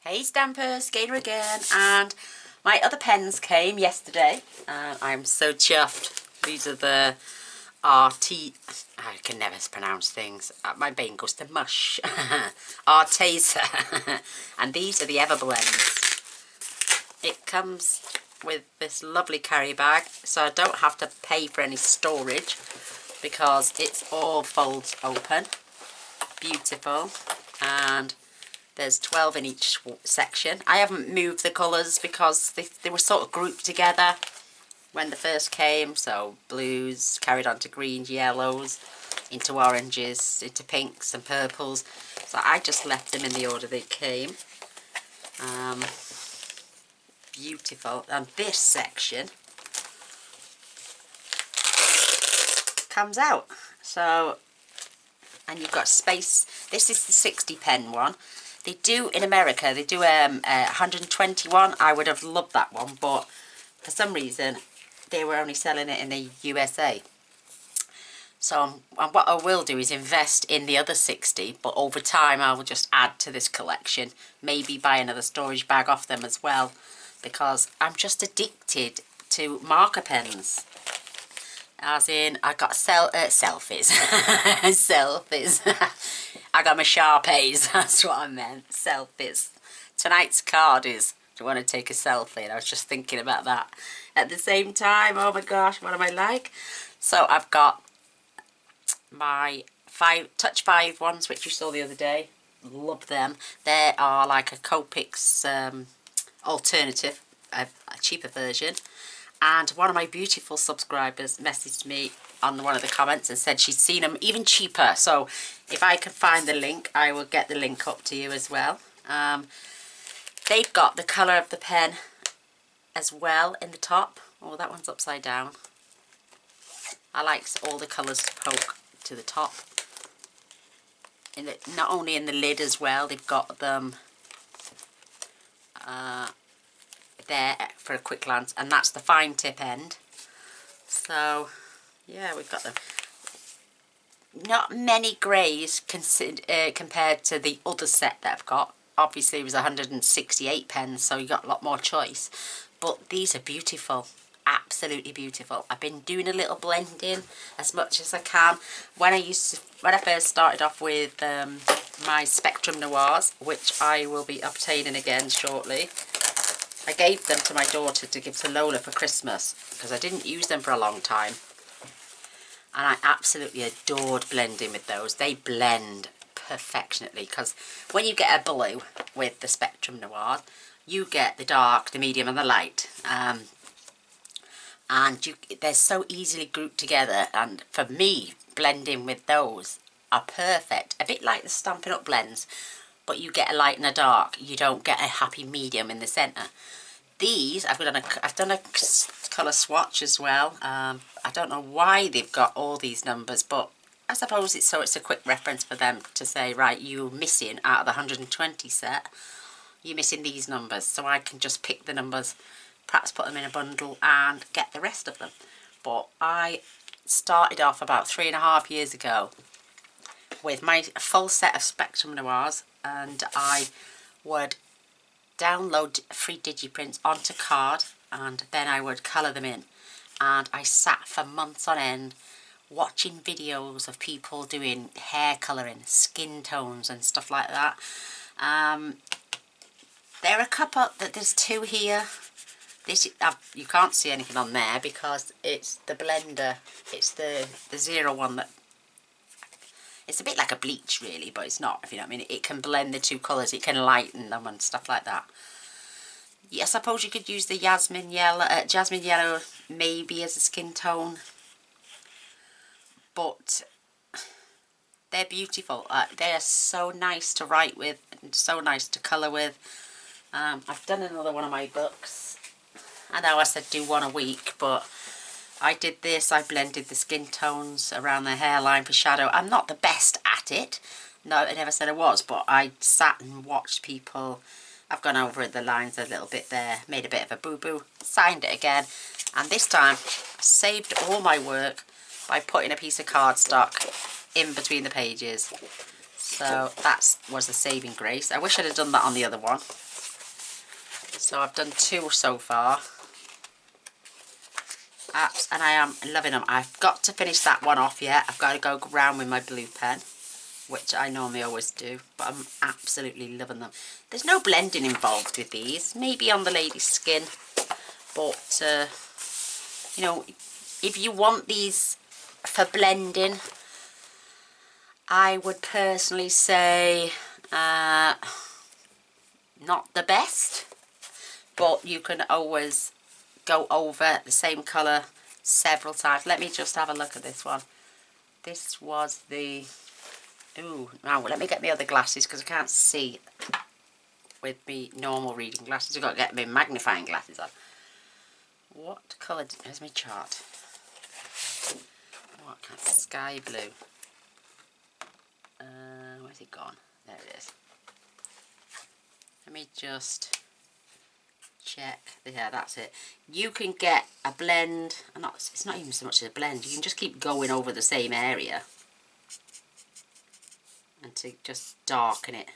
Hey Stampers, Gator again, and my other pens came yesterday and I'm so chuffed. These are the I can never pronounce things. My brain goes to mush. Arteza. And these are the Everblends. It comes with this lovely carry bag, so I don't have to pay for any storage because it's all folds open. Beautiful. And there's 12 in each section. I haven't moved the colours because they were sort of grouped together when they first came. So blues carried on to greens, yellows, into oranges, into pinks and purples. So I just left them in the order they came. Beautiful. And this section comes out. So, and you've got space. This is the 60 pen one. They do, in America, they do 121. I would have loved that one, but for some reason, they were only selling it in the USA. So what I will do is invest in the other 60, but over time I will just add to this collection. Maybe buy another storage bag off them as well, because I'm just addicted to marker pens. As in, I got selfies. Selfies. I got my Sharpies, that's what I meant. Selfies. Tonight's card is, do you want to take a selfie? And I was just thinking about that at the same time. Oh my gosh, what am I like? So I've got my Touch 5 ones, which you saw the other day. Love them. They are like a Copics alternative, a cheaper version. And one of my beautiful subscribers messaged me on one of the comments and said she'd seen them even cheaper. So if I can find the link, I will get the link up to you as well. They've got the colour of the pen as well in the top. Oh, that one's upside down. I like all the colours to poke to the top. Not only in the lid as well, they've got them there for a quick glance, and that's the fine tip end. So yeah, we've got them. Not many greys compared to the other set that I've got. Obviously it was 168 pens, so you got a lot more choice, but these are beautiful, absolutely beautiful. I've been doing a little blending as much as I can. When I first started off with my Spectrum Noirs, which I will be obtaining again shortly, I gave them to my daughter to give to Lola for Christmas because I didn't use them for a long time. And I absolutely adored blending with those. They blend perfectionately because when you get a blue with the Spectrum Noir, you get the dark, the medium and the light. They're so easily grouped together, and for me, blending with those are perfect. A bit like the Stampin' Up blends, but you get a light and a dark. You don't get a happy medium in the centre. These, I've done a colour swatch as well. I don't know why they've got all these numbers, but I suppose it's a quick reference for them to say, right, you're missing out of the 120 set, you're missing these numbers. So I can just pick the numbers, perhaps put them in a bundle and get the rest of them. But I started off about 3.5 years ago with my full set of Spectrum Noirs, and I would download free digiprints onto card and then I would colour them in. And I sat for months on end watching videos of people doing hair colouring, skin tones and stuff like that. There are a couple, there's two here. You can't see anything on there because it's the blender, it's the 01 that, it's a bit like a bleach really, but it's not, if you know what I mean. It can blend the two colours, it can lighten them and stuff like that. Yeah, I suppose you could use the jasmine yellow maybe as a skin tone, but they're beautiful. They are so nice to write with and so nice to colour with. I've done another one of my books. I know I said do one a week, but I did this. I blended the skin tones around the hairline for shadow. I'm not the best at it. No, I never said I was, but I sat and watched people. I've gone over the lines a little bit there, made a bit of a boo-boo, signed it again, and this time I saved all my work by putting a piece of cardstock in between the pages. So that was a saving grace. I wish I'd have done that on the other one. So I've done 2 so far. And I am loving them. I've got to finish that one off yet. I've got to go around with my blue pen, which I normally always do, but I'm absolutely loving them. There's no blending involved with these, maybe on the lady's skin, but you know, if you want these for blending, I would personally say not the best, but you can always go over the same colour several times. Let me just have a look at this one. This was the... Ooh, now let me get my other glasses because I can't see with me normal reading glasses. I've got to get my magnifying glasses on. What colour... There's my chart. What kind of sky blue? Where's it gone? There it is. Let me just check. Yeah, that's it. You can get a blend, and it's not even so much as a blend. You can just keep going over the same area and to just darken it.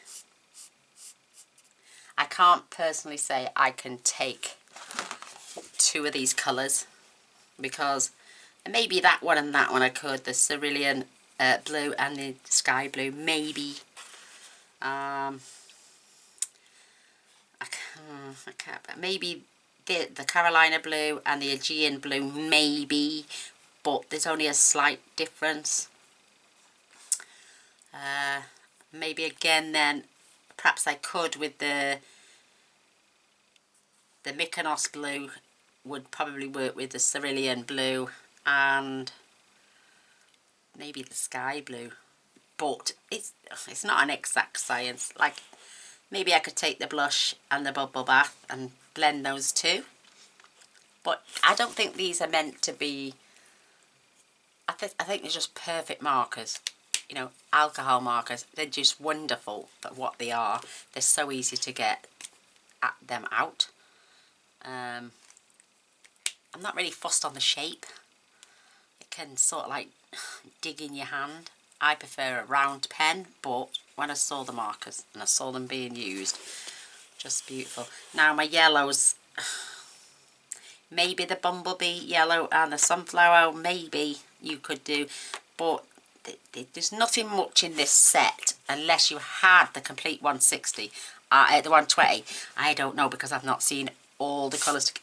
I can't personally say I can take 2 of these colours because maybe that one and that one I could. The cerulean blue and the sky blue, maybe. I can't, maybe the Carolina blue and the Aegean blue, maybe, but there's only a slight difference. Maybe again then, perhaps I could with the Mykonos blue, would probably work with the cerulean blue and maybe the sky blue, but it's not an exact science. Like, maybe I could take the blush and the bubble bath and blend those 2. But I don't think these are meant to be... I think they're just perfect markers. You know, alcohol markers. They're just wonderful for what they are. They're so easy to get them out. I'm not really fussed on the shape. It can sort of like dig in your hand. I prefer a round pen, but when I saw the markers and I saw them being used, just beautiful. Now my yellows, maybe the bumblebee yellow and the sunflower, maybe you could do, but there's nothing much in this set unless you had the complete 160, the 120. I don't know because I've not seen all the colours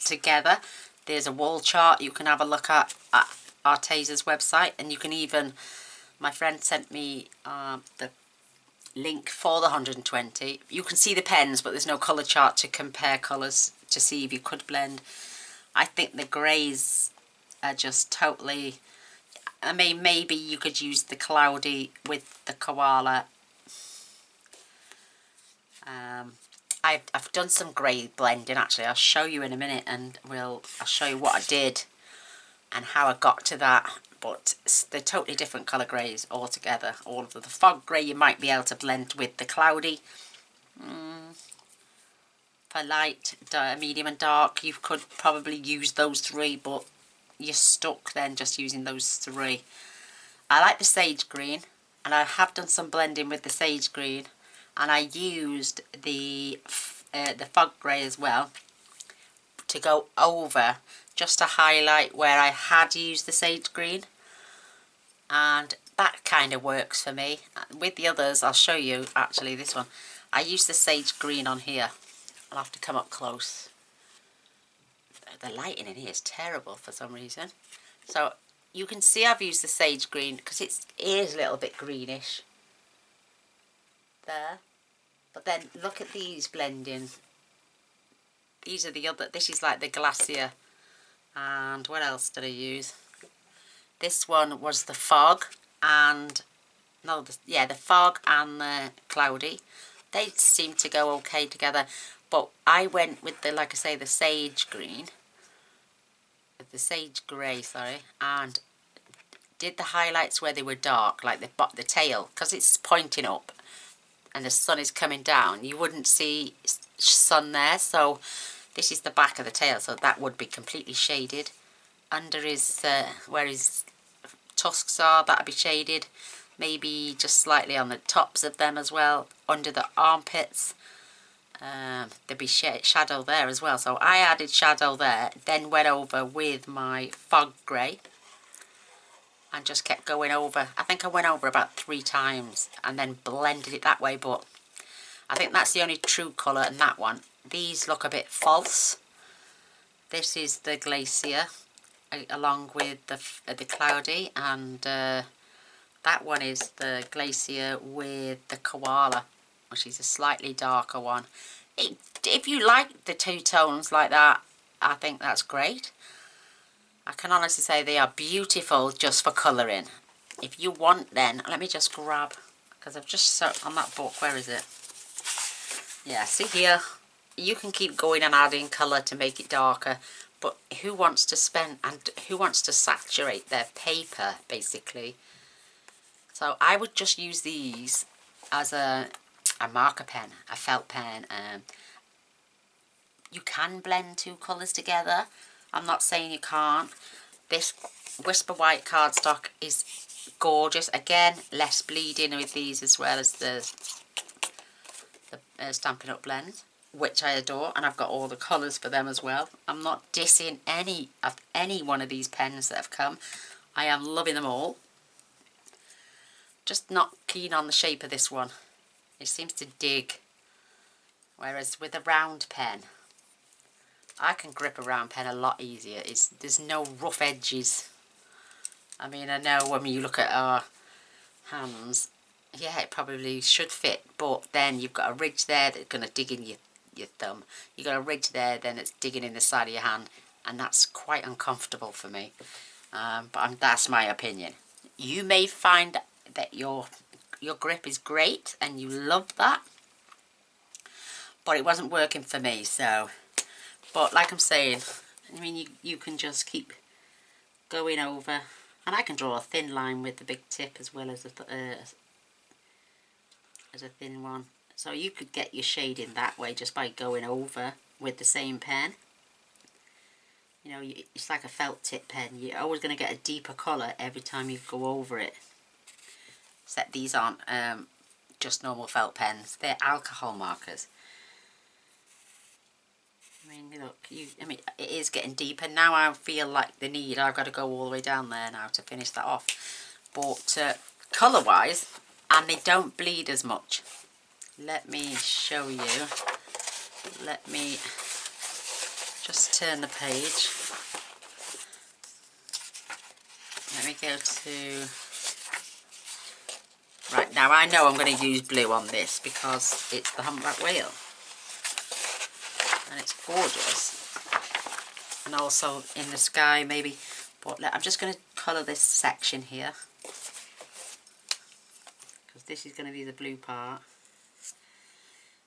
together. There's a wall chart you can have a look at Arteza's website, and you can even... My friend sent me the link for the 120. You can see the pens, but there's no colour chart to compare colours to see if you could blend. I think the greys are just totally... I mean, maybe you could use the cloudy with the koala. I've done some grey blending actually. I'll show you in a minute, and I'll show you what I did and how I got to that. But they're totally different colour greys altogether. All of the fog grey you might be able to blend with the cloudy. For light, medium and dark, you could probably use those 3, but you're stuck then just using those 3. I like the sage green, and I have done some blending with the sage green, and I used the fog grey as well to go over, just to highlight where I had used the sage green, and that kind of works for me. With the others, I'll show you actually this one. I used the sage green on here. I'll have to come up close. The lighting in here is terrible for some reason. So you can see I've used the sage green because it is a little bit greenish. There. But then look at these blending. These are the other, this is like the glacier. And what else did I use? This one was the fog and, no, the fog and the cloudy. They seem to go okay together. But I went with the, like I say, the sage green. The sage grey, sorry. And did the highlights where they were dark, like the tail. Because it's pointing up and the sun is coming down. You wouldn't see sun there. So this is the back of the tail. So that would be completely shaded. Under his, where his tusks are, that would be shaded. Maybe just slightly on the tops of them as well. Under the armpits. there'd be shadow there as well. So I added shadow there, then went over with my fog grey and just kept going over. I think I went over about 3 times and then blended it that way, but I think that's the only true colour in that one. These look a bit false. This is the glacier along with the cloudy, and that one is the glacier with the koala, which is a slightly darker one. If you like the 2 tones like that, I think that's great. I can honestly say they are beautiful just for colouring. If you want, then let me just grab, because I've just on that book, where is it? Yeah, see here, you can keep going and adding colour to make it darker, but who wants to spend and who wants to saturate their paper, basically? So I would just use these as a marker pen, a felt pen. You can blend 2 colours together. I'm not saying you can't. This Whisper White cardstock is gorgeous. Again, less bleeding with these as well as the Stampin' Up! Blends, which I adore, and I've got all the colours for them as well. I'm not dissing any one of these pens that have come. I am loving them all. Just not keen on the shape of this one. It seems to dig. Whereas with a round pen, I can grip a round pen a lot easier. There's no rough edges. I mean, I know when you look at our hands, yeah, it probably should fit, but then you've got a ridge there that's going to dig in your thumb. You've got a ridge there, then it's digging in the side of your hand, and that's quite uncomfortable for me. But that's my opinion. You may find that your grip is great and you love that, but it wasn't working for me. So, but like I'm saying, I mean, you can just keep going over, and I can draw a thin line with the big tip as well as a thin one. So you could get your shading that way just by going over with the same pen. You know, it's like a felt tip pen. You're always going to get a deeper colour every time you go over it. Except these aren't just normal felt pens. They're alcohol markers. I mean, look, I mean, it is getting deeper. Now I feel like I've got to go all the way down there now to finish that off. But colour-wise, and they don't bleed as much. Let me show you. Let me just turn the page. Let me go to... Right, now I know I'm going to use blue on this because it's the humpback whale. And it's gorgeous. And also in the sky maybe. But I'm just going to colour this section here, because this is going to be the blue part.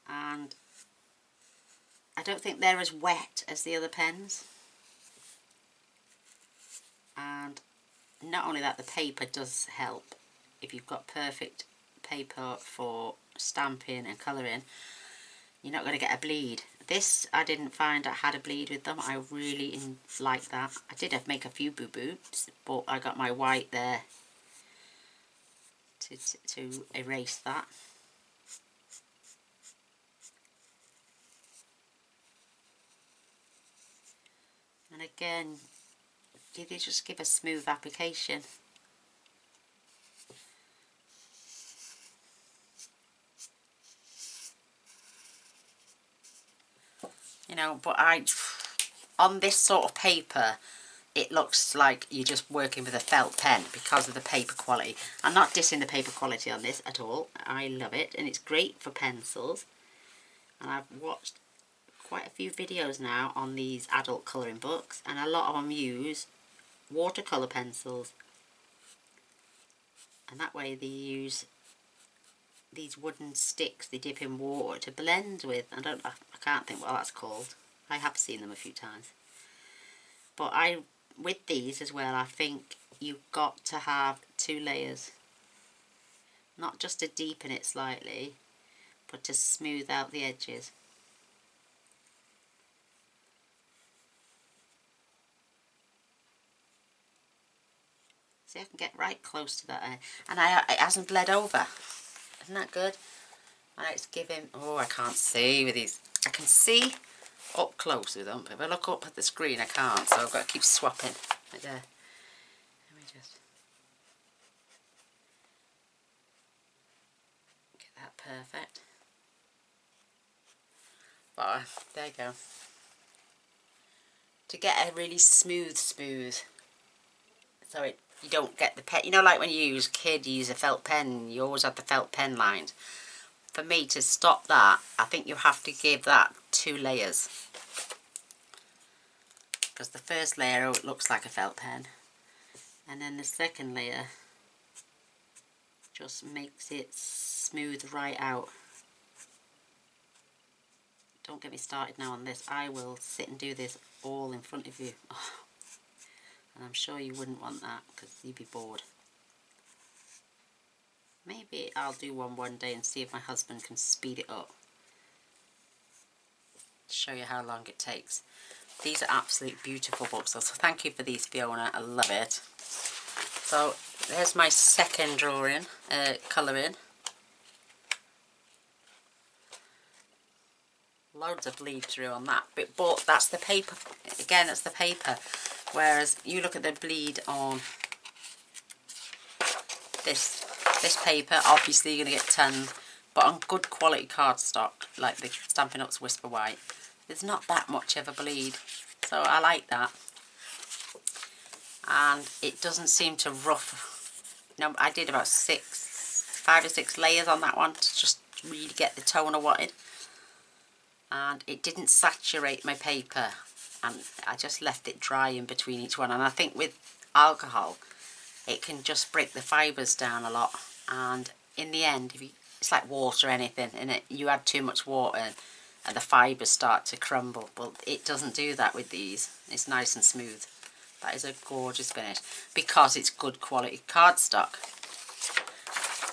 And I don't think they're as wet as the other pens. And not only that, the paper does help. If you've got perfect paper for stamping and colouring, you're not going to get a bleed. This, I didn't find I had a bleed with them. I really like that. I did make a few boo-boos, but I got my white there to erase that. And again, you just give a smooth application. You know, but on this sort of paper, it looks like you're just working with a felt pen because of the paper quality. I'm not dissing the paper quality on this at all. I love it, and it's great for pencils. And I've watched quite a few videos now on these adult colouring books, and a lot of them use watercolour pencils. And that way they use these wooden sticks they dip in water to blend with. I can't think what that's called. I have seen them a few times. But with these as well, I think you've got to have 2 layers. Not just to deepen it slightly, but to smooth out the edges. See, I can get right close to that, and it hasn't bled over. Isn't that good? And it's giving, oh, I can't see with these. I can see up close with them, but if I look up at the screen I can't, so I've got to keep swapping. Right there. Let me just get that perfect. But there you go. To get a really smooth, so you don't get the pen. You know, like when you use you use a felt pen, you always have the felt pen lines. For me to stop that, I think you have to give that 2 layers. Because the first layer, oh, it looks like a felt pen. And then the second layer just makes it smooth right out. Don't get me started now on this. I will sit and do this all in front of you. Oh. And I'm sure you wouldn't want that because you'd be bored. Maybe I'll do one day and see if my husband can speed it up. Show you how long it takes. These are absolutely beautiful books. So thank you for these, Fiona. I love it. So there's my second drawing, colouring. Loads of bleed through on that. But that's the paper. Again, it's the paper. Whereas you look at the bleed on this paper, obviously you're going to get tons, but on good quality cardstock, like the Stampin' Up's Whisper White, there's not that much of a bleed. So I like that. And it doesn't seem to rough. No, I did about 5 or 6 layers on that one to just really get the tone I wanted. And it didn't saturate my paper. And I just left it dry in between each one. And I think with alcohol, it can just break the fibres down a lot. And in the end, it's like water or anything, and you add too much water and the fibres start to crumble. Well, it doesn't do that with these. It's nice and smooth. That is a gorgeous finish because it's good quality cardstock.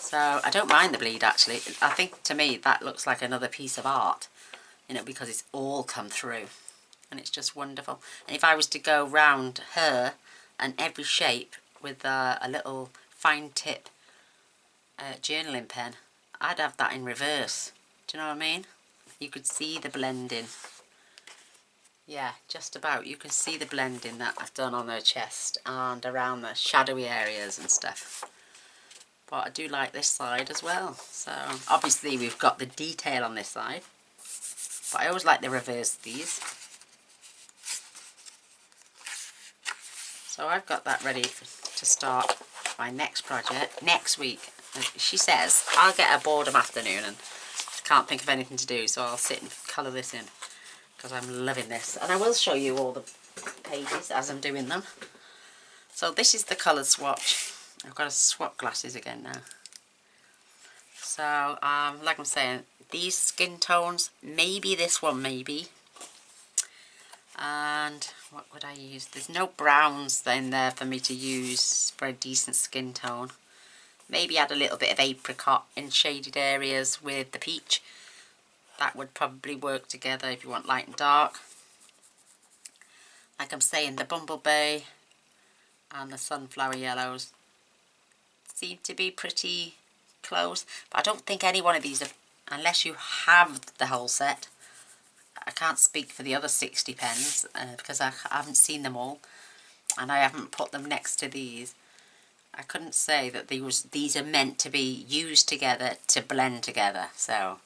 So I don't mind the bleed actually. I think to me that looks like another piece of art, you know, because it's all come through. And it's just wonderful. And if I was to go round her and every shape with a little fine tip journaling pen, I'd have that in reverse. Do you know what I mean? You could see the blending. Yeah, just about. You can see the blending that I've done on her chest and around the shadowy areas and stuff. But I do like this side as well. So obviously we've got the detail on this side. But I always like the reverse of these. So I've got that ready to start my next project next week. She says I'll get a boredom afternoon and can't think of anything to do, so I'll sit and colour this in because I'm loving this. And I will show you all the pages as I'm doing them. So this is the colour swatch. I've got to swap glasses again now. So like I'm saying, these skin tones, maybe this one, maybe. And what would I use? There's no browns in there for me to use for a decent skin tone. Maybe add a little bit of apricot in shaded areas with the peach. That would probably work together if you want light and dark. Like I'm saying, the bumblebee and the sunflower yellows seem to be pretty close. But I don't think any one of these, unless you have the whole set. I can't speak for the other 60 pens because I haven't seen them all. And I haven't put them next to these. I couldn't say that these are meant to be used together to blend together. So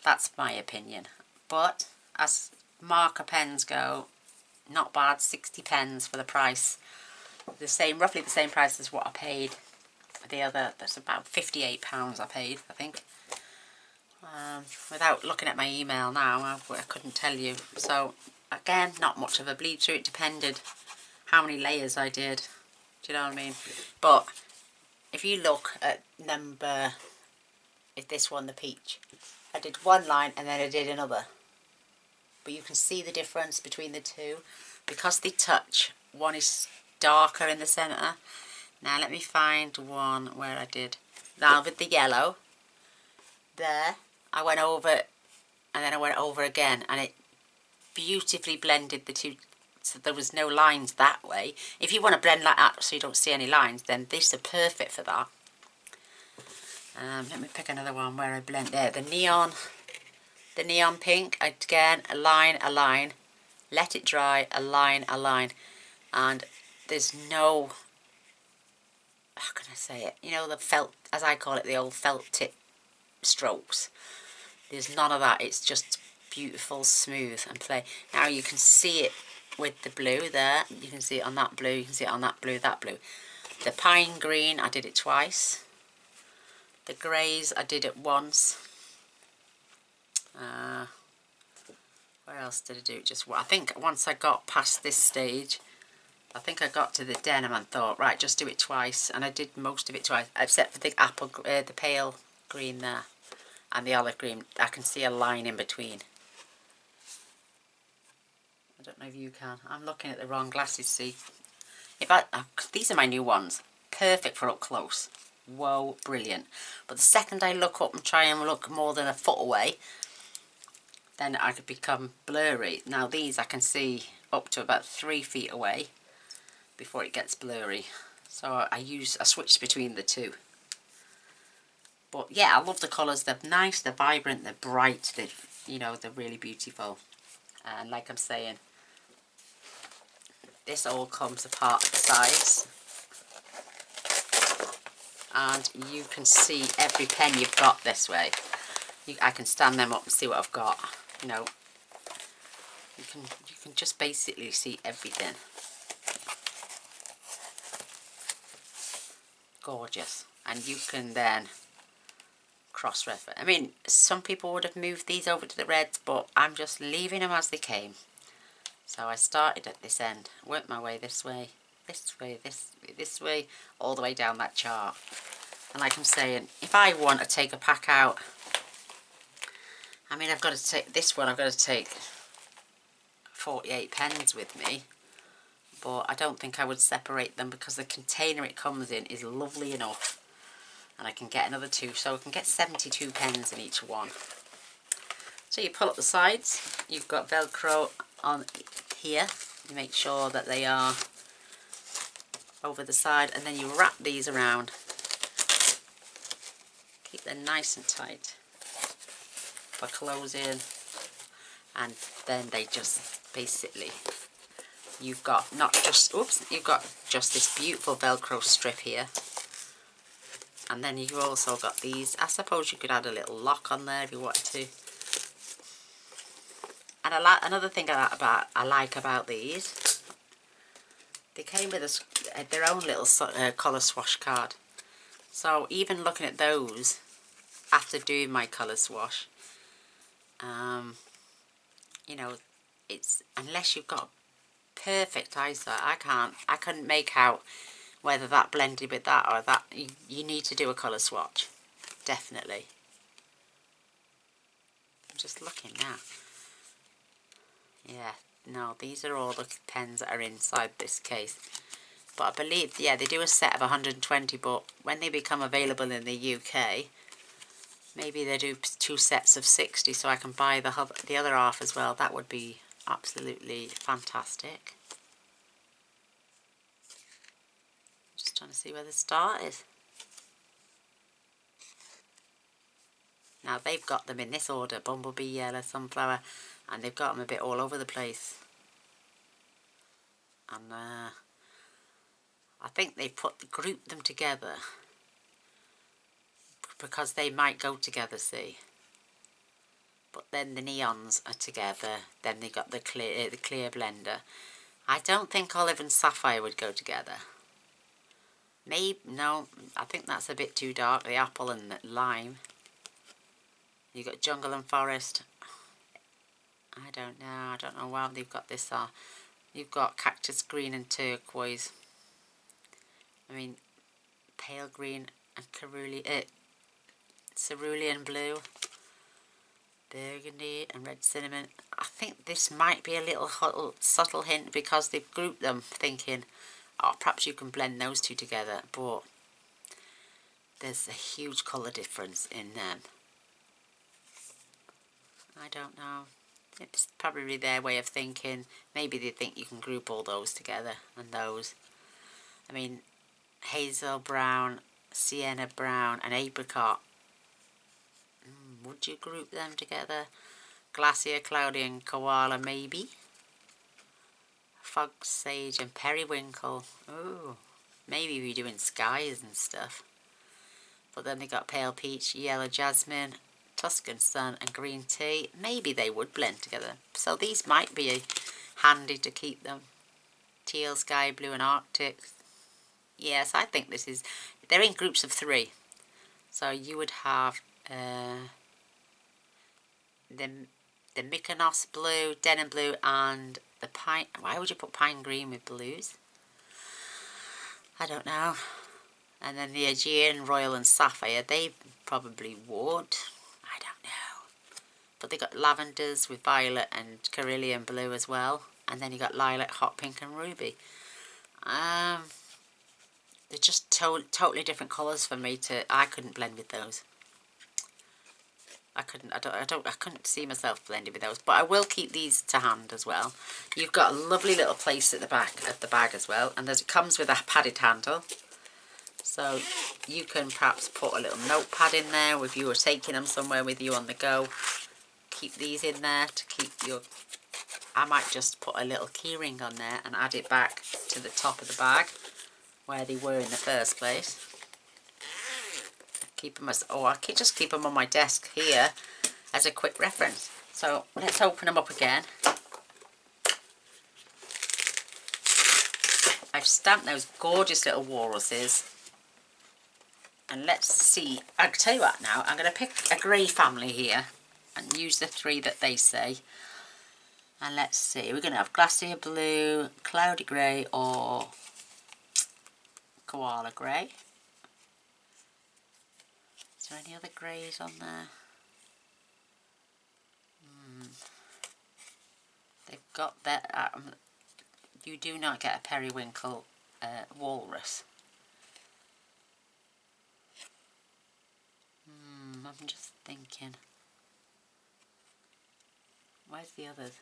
that's my opinion. But as marker pens go, not bad. 60 pens for the price. Roughly the same price as what I paid for the other. That's about £58 I paid, I think. Without looking at my email now, I couldn't tell you. So again, not much of a bleed through. It depended how many layers I did. Do you know what I mean? But if you look at this one, the peach, I did one line and then I did another. But you can see the difference between the two because they touch. One is darker in the centre. Now let me find one where I did. Now with the yellow, there, I went over and then I went over again and it beautifully blended the two. So there was no lines that way. If you want to blend like that so you don't see any lines, then these are perfect for that. Let me pick another one where I blend there. The neon pink. Again, a line, let it dry, a line, and there's no, how can I say it? You know, the felt, as I call it, the old felt tip strokes. There's none of that. It's just beautiful, smooth and play. Now you can see it with the blue there. You can see it on that blue. You can see it on that blue, that blue. The pine green, I did it twice. The greys, I did it once. Where else did I do it? Just I think once I got past this stage, I think I got to the denim and thought, right, just do it twice. And I did most of it twice, except for the the pale green there and the olive green. I can see a line in between. I don't know if you can. I'm looking at the wrong glasses, see. These are my new ones. Perfect for up close. Whoa, brilliant. But the second I look up and try and look more than a foot away, then I could become blurry. Now these I can see up to about 3 feet away before it gets blurry. So I switch between the two. But yeah, I love the colours. They're nice, they're vibrant, they're bright, they're really beautiful. And like I'm saying, this all comes apart at the sides. And you can see every pen you've got this way. I can stand them up and see what I've got. You know, you can just basically see everything. Gorgeous. And you can then cross-reference. I mean, some people would have moved these over to the reds, but I'm just leaving them as they came. So I started at this end, worked my way this way, this way, all the way down that chart. And like I'm saying, if I want to take a pack out, I mean, I've got to take this one, I've got to take 48 pens with me, but I don't think I would separate them because the container it comes in is lovely enough, and I can get another 2, so I can get 72 pens in each one. So you pull up the sides, you've got Velcro on here, you make sure that they are over the side, and then you wrap these around, keep them nice and tight for closing, and then they just basically, you've got you've got just this beautiful Velcro strip here, and then you've also got these. I suppose you could add a little lock on there if you wanted to. And another thing I like about these, they came with their own little colour swatch card. So even looking at those after doing my colour swatch, you know, it's, unless you've got perfect eyesight, I couldn't make out whether that blended with that or that. You need to do a colour swatch, definitely. I'm just looking now. Yeah, no, these are all the pens that are inside this case. But I believe, yeah, they do a set of 120, but when they become available in the UK, maybe they do 2 sets of 60, so I can buy the other half as well. That would be absolutely fantastic. Just trying to see where the start is. Now they've got them in this order: bumblebee, yellow, sunflower, and they've got them a bit all over the place. And I think they grouped them together because they might go together, see. But then the neons are together. Then they got the clear blender. I don't think olive and sapphire would go together. Maybe, no, I think that's a bit too dark. The apple and the lime. You got jungle and forest. I don't know why they've got this. You've got cactus green and turquoise. I mean, pale green and cerulean blue. Burgundy and red cinnamon. I think this might be a little subtle hint because they've grouped them thinking, oh, perhaps you can blend those two together, but there's a huge colour difference in them. I don't know. It's probably their way of thinking. Maybe they think you can group all those together and those. I mean, hazel brown, sienna brown and apricot. Would you group them together? Glacier, Cloudy and Koala maybe. Fog, Sage and Periwinkle. Ooh, maybe we're doing skies and stuff. But then they got Pale Peach, Yellow Jasmine, Tuscan Sun and Green Tea. Maybe they would blend together. So these might be handy to keep them. Teal, Sky Blue and Arctic. Yes, I think this is... They're in groups of 3. So you would have the Mykonos Blue, Denim Blue and the Pine... Why would you put Pine Green with blues? I don't know. And then the Aegean, Royal and Sapphire, they probably would. I don't know. But they got lavenders with violet and Carillion blue as well. And then you got lilac, hot pink and ruby. They're just totally different colours for me to... I couldn't blend with those. I couldn't see myself blending with those. But I will keep these to hand as well. You've got a lovely little place at the back of the bag as well. And it comes with a padded handle. So you can perhaps put a little notepad in there if you were taking them somewhere with you on the go. Keep these in there to keep your... I might just put a little keyring on there and add it back to the top of the bag where they were in the first place. Keep them as... Oh, I can just keep them on my desk here as a quick reference. So let's open them up again. I've stamped those gorgeous little walruses. And let's see, I'll tell you what now, I'm going to pick a grey family here and use the 3 that they say. And let's see, we're going to have Glacier Blue, Cloudy Grey or Koala Grey. Is there any other greys on there? They've got that, you do not get a periwinkle walrus. I'm just thinking. Where's the others?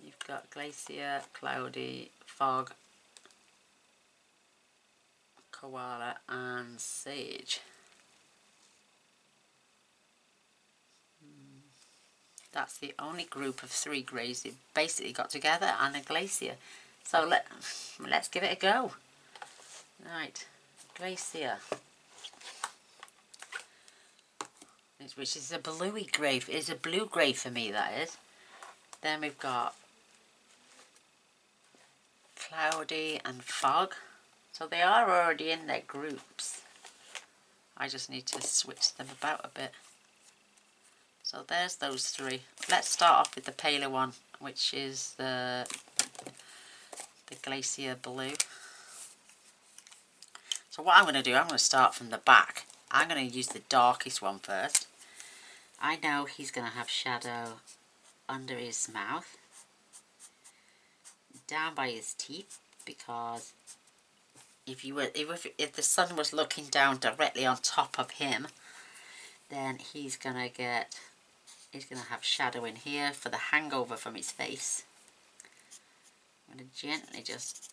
You've got Glacier, Cloudy, Fog, Koala and Sage. That's the only group of 3 greys they've basically got together and a Glacier. So let's give it a go. Right, Glacier. Which is a bluey grey. It's a blue grey for me, that is. Then we've got Cloudy and Fog. So they are already in their groups. I just need to switch them about a bit. So there's those 3. Let's start off with the paler one, which is the Glacier Blue. So what I'm going to do, I'm going to start from the back. I'm going to use the darkest one first. I know he's going to have shadow under his mouth, down by his teeth, because if the sun was looking down directly on top of him, then he's going to have shadow in here for the hangover from his face. I'm going to gently just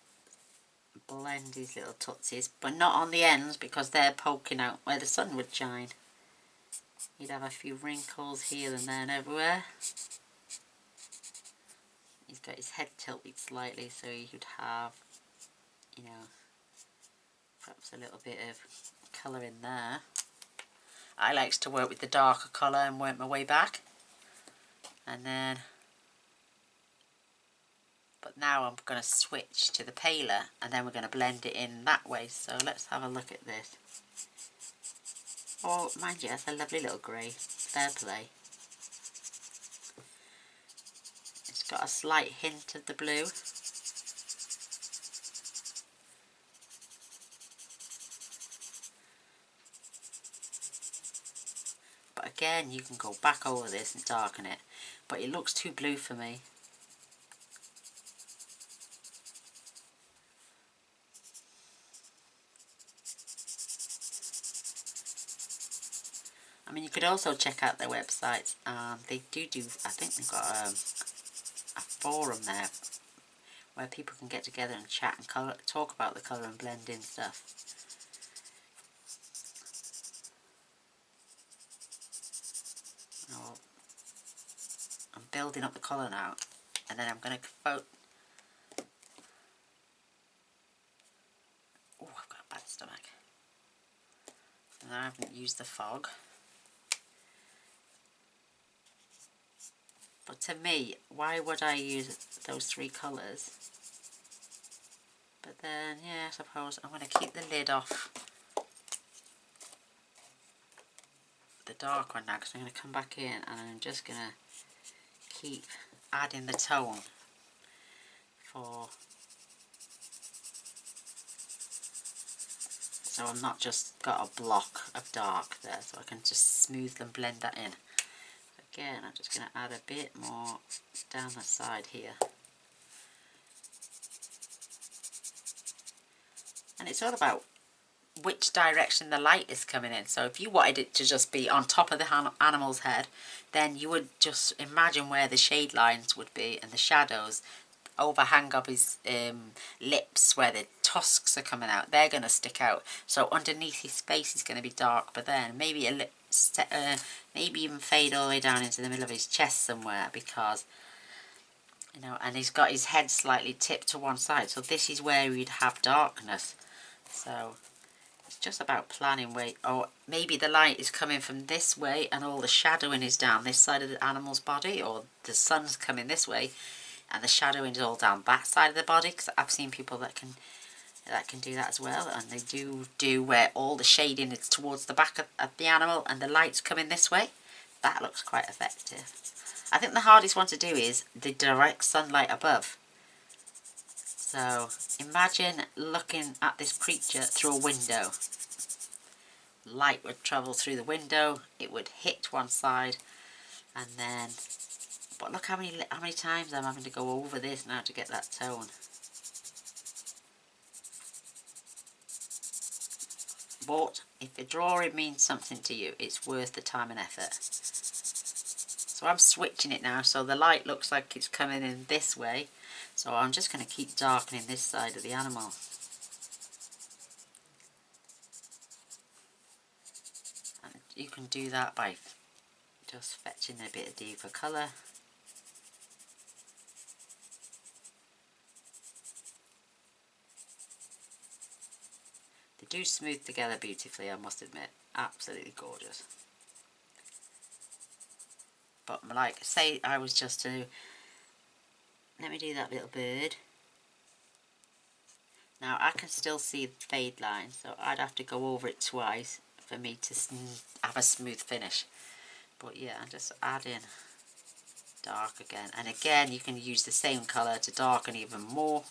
blend these little tootsies, but not on the ends because they're poking out where the sun would shine. He'd have a few wrinkles here and there and everywhere. He's got his head tilted slightly, so he would have, you know, perhaps a little bit of colour in there. I likes to work with the darker colour and work my way back. And then, but now I'm going to switch to the paler and then we're going to blend it in that way. So let's have a look at this. Oh, mind you, that's a lovely little grey. Fair play. It's got a slight hint of the blue. But again, you can go back over this and darken it. But it looks too blue for me. I mean, you could also check out their websites. They do, I think they've got a forum there where people can get together and chat and talk about the colour and blend in stuff. building up the colour now. And then I'm going to oh, I've got a bad stomach. And I haven't used the fog. But to me, why would I use those 3 colours? But then, yeah, I suppose I'm going to keep the lid off the dark one now, because I'm going to come back in and I'm just going to keep adding the tone for, so I'm not just got a block of dark there, so I can just smooth and blend that in. Again, I'm just going to add a bit more down the side here. And it's all about which direction the light is coming in. So if you wanted it to just be on top of the animal's head, then you would just imagine where the shade lines would be and the shadows overhang of his lips, where the tusks are coming out. They're going to stick out. So underneath his face is going to be dark, but then maybe maybe even fade all the way down into the middle of his chest somewhere, because you know, and he's got his head slightly tipped to one side. So this is where we'd have darkness. So it's just about planning where, or maybe the light is coming from this way and all the shadowing is down this side of the animal's body, or the sun's coming this way and the shadowing is all down that side of the body, because I've seen people that can do that as well, and they do where all the shading is towards the back of the animal and the light's coming this way. That looks quite effective. I think the hardest one to do is the direct sunlight above. So imagine looking at this creature through a window. Light would travel through the window, it would hit one side, and then, but look how many times I'm having to go over this now to get that tone. But if the drawing means something to you, it's worth the time and effort. So I'm switching it now, so the light looks like it's coming in this way. So I'm just going to keep darkening this side of the animal. And you can do that by just fetching a bit of deeper colour. They do smooth together beautifully, I must admit. Absolutely gorgeous. But like, say I was just to, let me do that little bird. Now I can still see the fade line, so I'd have to go over it twice for me to have a smooth finish. But yeah, I'm just adding dark again. And again, you can use the same colour to darken even more.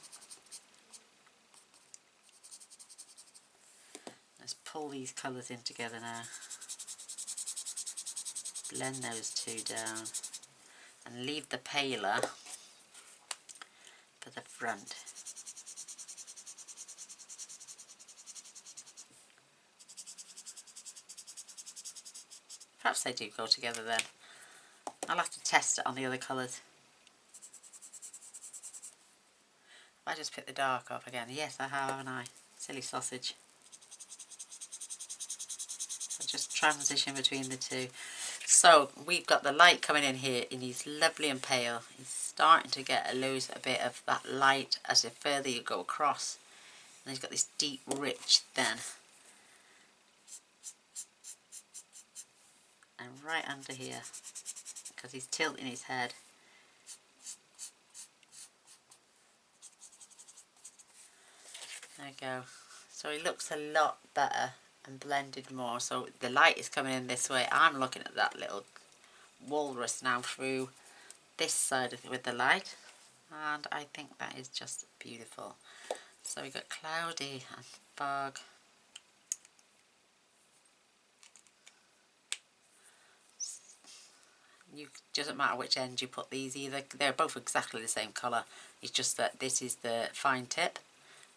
Let's pull these colours in together now. Blend those two down. And leave the paler for the front. Perhaps they do go together then. I'll have to test it on the other colours. I just picked the dark up again. Yes, I have, haven't I? Silly sausage. So just transition between the two. So we've got the light coming in here, and he's lovely and pale. He's starting to lose a bit of that light as the further you go across. And he's got this deep, rich then. And right under here, because he's tilting his head. There we go. So he looks a lot better and blended more. So the light is coming in this way. I'm looking at that little walrus now through this side of it with the light. And I think that is just beautiful. So we got cloudy and fog. Doesn't matter which end you put these either. They're both exactly the same colour. It's just that this is the fine tip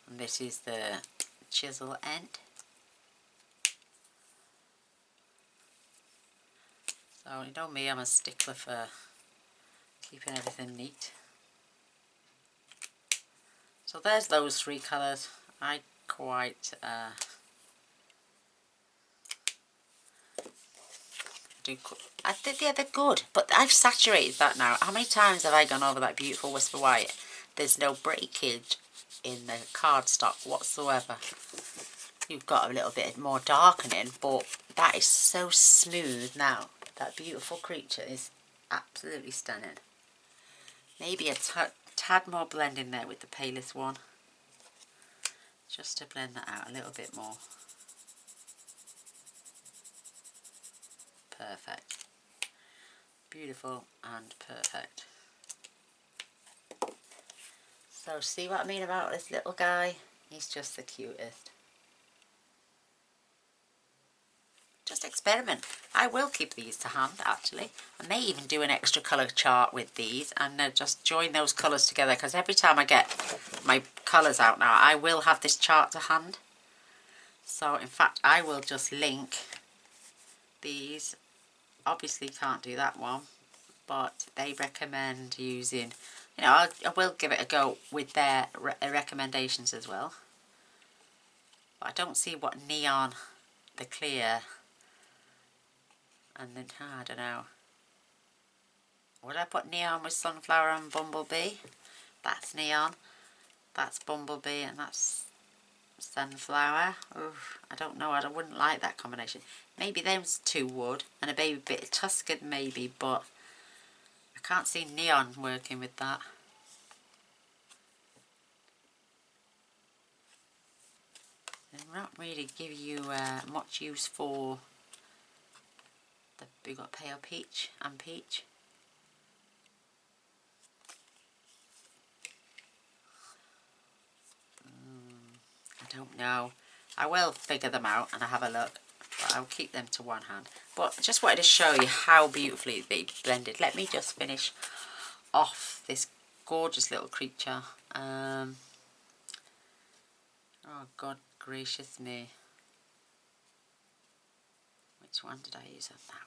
and this is the chisel end. So you know me, I'm a stickler for keeping everything neat. So there's those 3 colours. I quite do. I think, yeah, they're good, but I've saturated that now. How many times have I gone over that beautiful Whisper White? There's no breakage in the cardstock whatsoever. You've got a little bit more darkening, but that is so smooth now. That beautiful creature is absolutely stunning. Maybe a tad more blend in there with the palest one, just to blend that out a little bit more. Perfect. Beautiful and perfect. So see what I mean about this little guy? He's just the cutest. Just experiment. I will keep these to hand actually. I may even do an extra colour chart with these and just join those colours together, because every time I get my colours out now I will have this chart to hand. So in fact I will just link these. Obviously can't do that one, but they recommend using, you know, I will give it a go with their recommendations as well. But I don't see what neon, the clear, and then I don't know. Would I put neon with sunflower and bumblebee? That's neon, that's bumblebee, and that's sunflower. Oof, I don't know, I wouldn't like that combination. Maybe those two would, and a baby bit of Tuscan maybe, but I can't see neon working with that. They not really give you much use for we've got pale peach and peach. I don't know. I will figure them out and I'll have a look, but I'll keep them to one hand. But I just wanted to show you how beautifully they blended. Let me just finish off this gorgeous little creature. Oh God gracious me. Which one did I use on that one?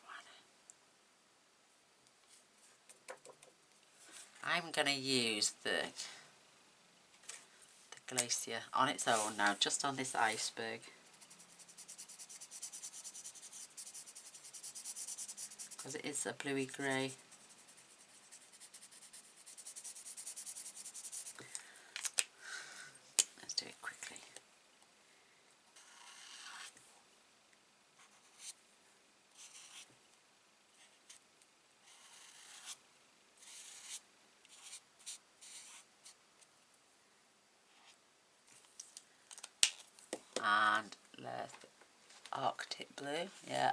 I'm going to use the glacier on its own now, just on this iceberg. Because it is a bluey grey. Let's do it quickly. And let's Arctic blue, yeah.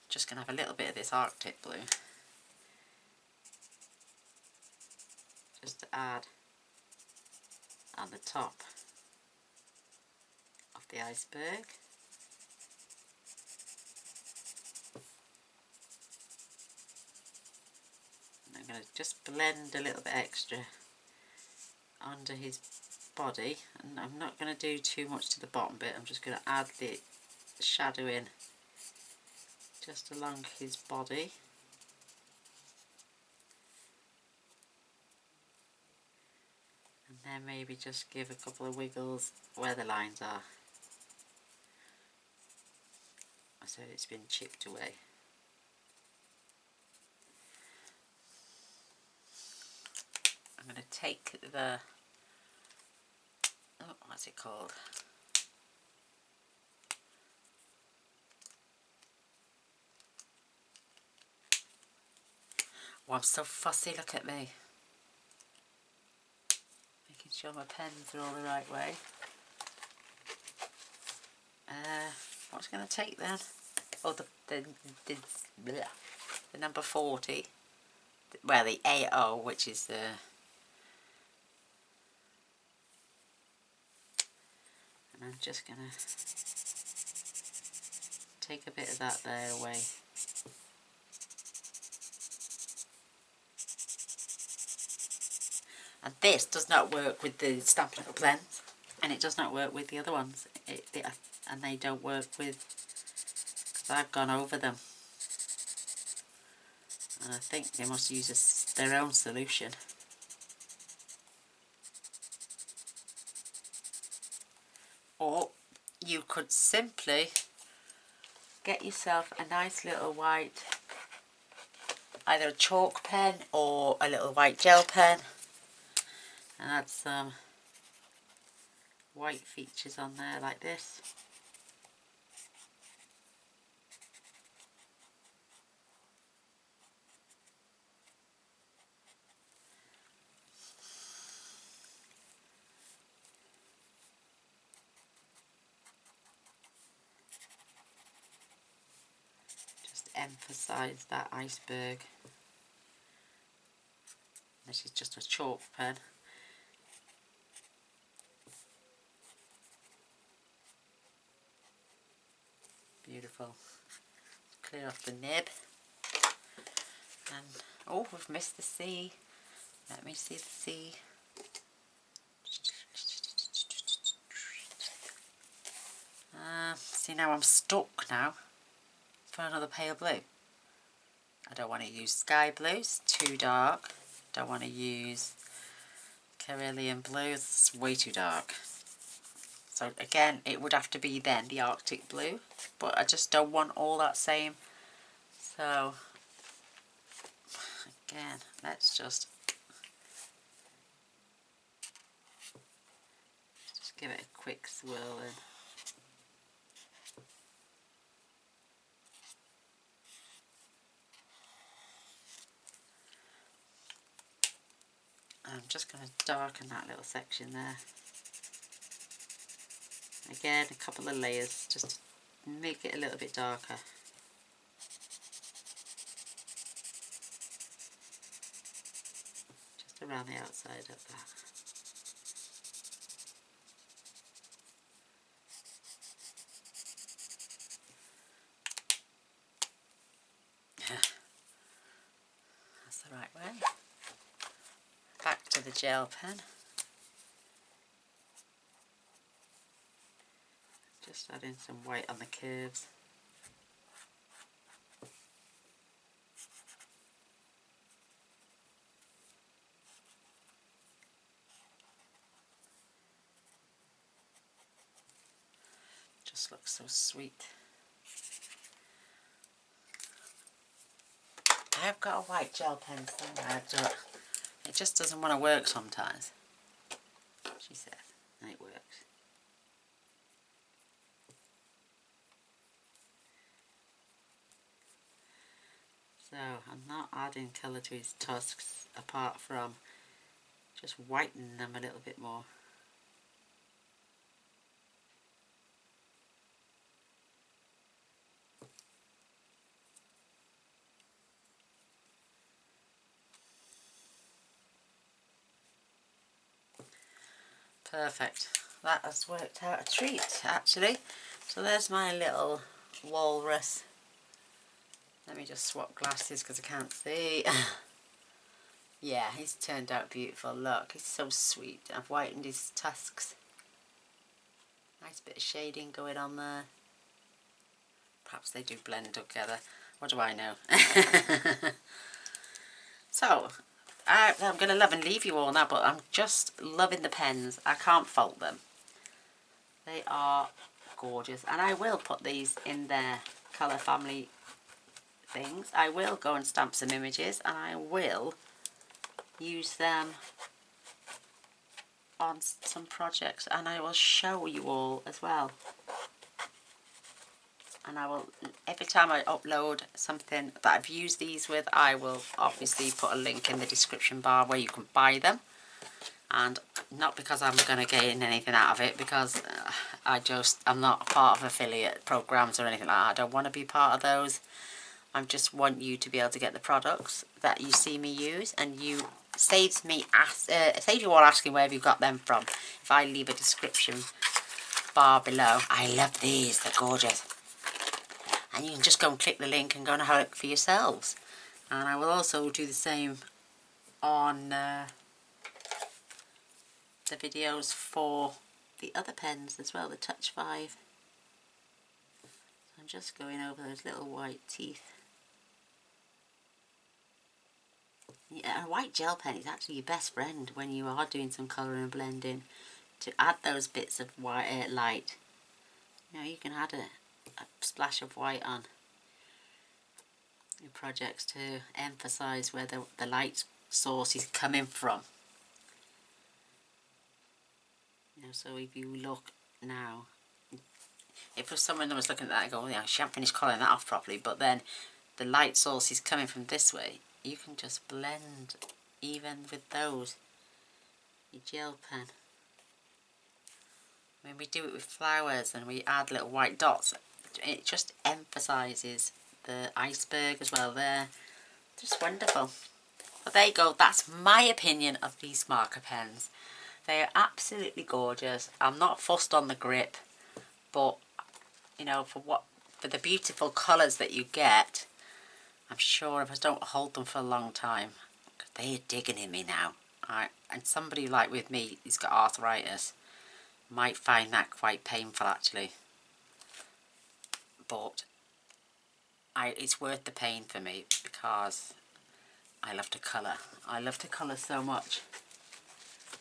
Just gonna have a little bit of this Arctic blue. Just to add on the top of the iceberg. And I'm gonna just blend a little bit extra under his body, and I'm not going to do too much to the bottom bit. I'm just going to add the shadow in just along his body, and then maybe just give a couple of wiggles where the lines are so it's been chipped away. I'm going to take the, oh, what's it called? Oh, I'm so fussy, look at me. Making sure my pens are all the right way. What's going to take then? Oh, the number 40. Well, the AO, which is the... And I'm just going to take a bit of that there away. And this does not work with the Stampin' Up! Blends, and it does not work with the other ones. And they don't work with, because I've gone over them. And I think they must use their own solution. Or you could simply get yourself a nice little white, either a chalk pen or a little white gel pen, and add some white features on there like this. Just emphasize that iceberg. This is just a chalk pen. Beautiful. Clear off the nib. And oh, we've missed the C. Let me see the C. See, now I'm stuck now for another pale blue. I don't want to use sky blue, it's too dark. Don't want to use Carillion blue, it's way too dark. So again, it would have to be then the Arctic blue, but I just don't want all that same. So again, let's just give it a quick swirl in. I'm just going to darken that little section there. Again, a couple of layers just to make it a little bit darker. Just around the outside of that. That's the right way. Back to the gel pen. Just adding some white on the curves. Just looks so sweet. I have got a white gel pen somewhere, but it just doesn't want to work sometimes, she said, and it works. So I'm not adding colour to his tusks apart from just whitening them a little bit more. Perfect. That has worked out a treat actually. So there's my little walrus. Let me just swap glasses because I can't see. Yeah, he's turned out beautiful. Look, he's so sweet. I've whitened his tusks. Nice bit of shading going on there. Perhaps they do blend together. What do I know? So, I'm going to love and leave you all now, but I'm just loving the pens. I can't fault them. They are gorgeous. And I will put these in their colour family things. I will go and stamp some images, and I will use them on some projects, and I will show you all as well. And I will, every time I upload something that I've used these with, I will obviously put a link in the description bar where you can buy them. And not because I'm going to gain anything out of it, because I'm not a part of affiliate programs or anything like that. I don't want to be part of those. I just want you to be able to get the products that you see me use, and you saves you all asking where have you got them from if I leave a description bar below. I love these, they're gorgeous. And you can just go and click the link and go and have a look for yourselves. And I will also do the same on the videos for the other pens as well, the Touch 5. I'm just going over those little white teeth. Yeah, a white gel pen is actually your best friend when you are doing some colouring and blending, to add those bits of white light. You know, you can add splash of white on your projects to emphasize where the light source is coming from. You know, so if you look now, if for someone that was looking at that and go, yeah, she hasn't finished colouring that off properly, but then the light source is coming from this way, you can just blend even with those, your gel pen. When we do it with flowers and we add little white dots, it just emphasises the iceberg as well there. Just wonderful. But there you go, that's my opinion of these marker pens. They are absolutely gorgeous. I'm not fussed on the grip, but you know, for the beautiful colours that you get, I'm sure if I don't hold them for a long time, they are digging in me now. And somebody like with me who's got arthritis might find that quite painful actually. But it's worth the pain for me because I love to colour. I love to colour so much.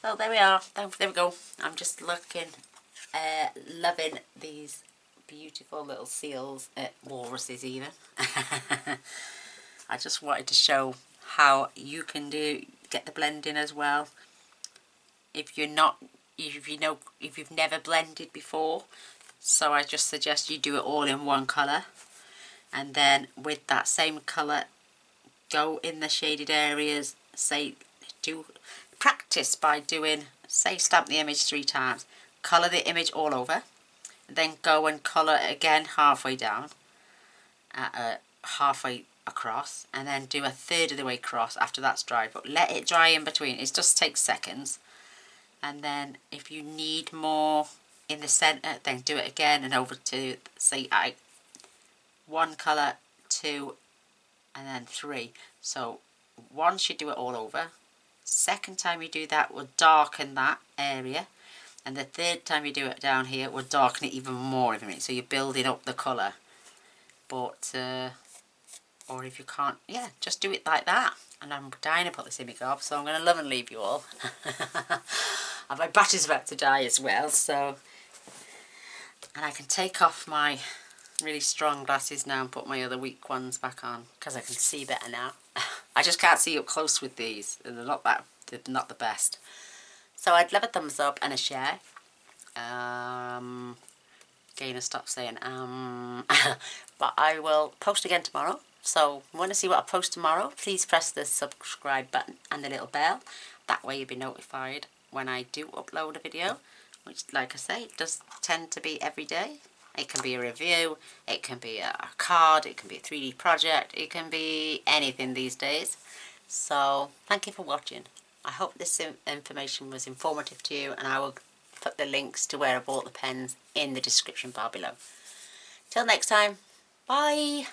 So there we are. There we go. I'm just looking, loving these beautiful little seals, walruses even. I just wanted to show how you can get the blending as well. If you've never blended before, so I just suggest you do it all in one colour, and then with that same colour go in the shaded areas. Say practice by doing, say, stamp the image 3 times, colour the image all over, then go and colour it again halfway down, halfway across, and then do a third of the way across after that's dried, but let it dry in between. It just takes seconds. And then if you need more in the centre, then do it again and over to, say, 1 colour, 2, and then 3. So once you do it all over, second time you do that will darken that area, and the third time you do it down here will darken it even more. So you're building up the colour. But or if you can't, yeah, just do it like that. And I'm dying to put this image up, so I'm going to love and leave you all. And my battery's about to die as well, so, and I can take off my really strong glasses now and put my other weak ones back on because I can see better now. I just can't see up close with these. They're not the best. So I'd love a thumbs up and a share. Gainer, stop saying but I will post again tomorrow. So if you want to see what I post tomorrow, please press the subscribe button and the little bell. That way you'll be notified when I do upload a video, which, like I say, it does tend to be every day. It can be a review, it can be a card, it can be a 3D project, it can be anything these days. So thank you for watching. I hope this information was informative to you, and I will put the links to where I bought the pens in the description bar below. Till next time, bye!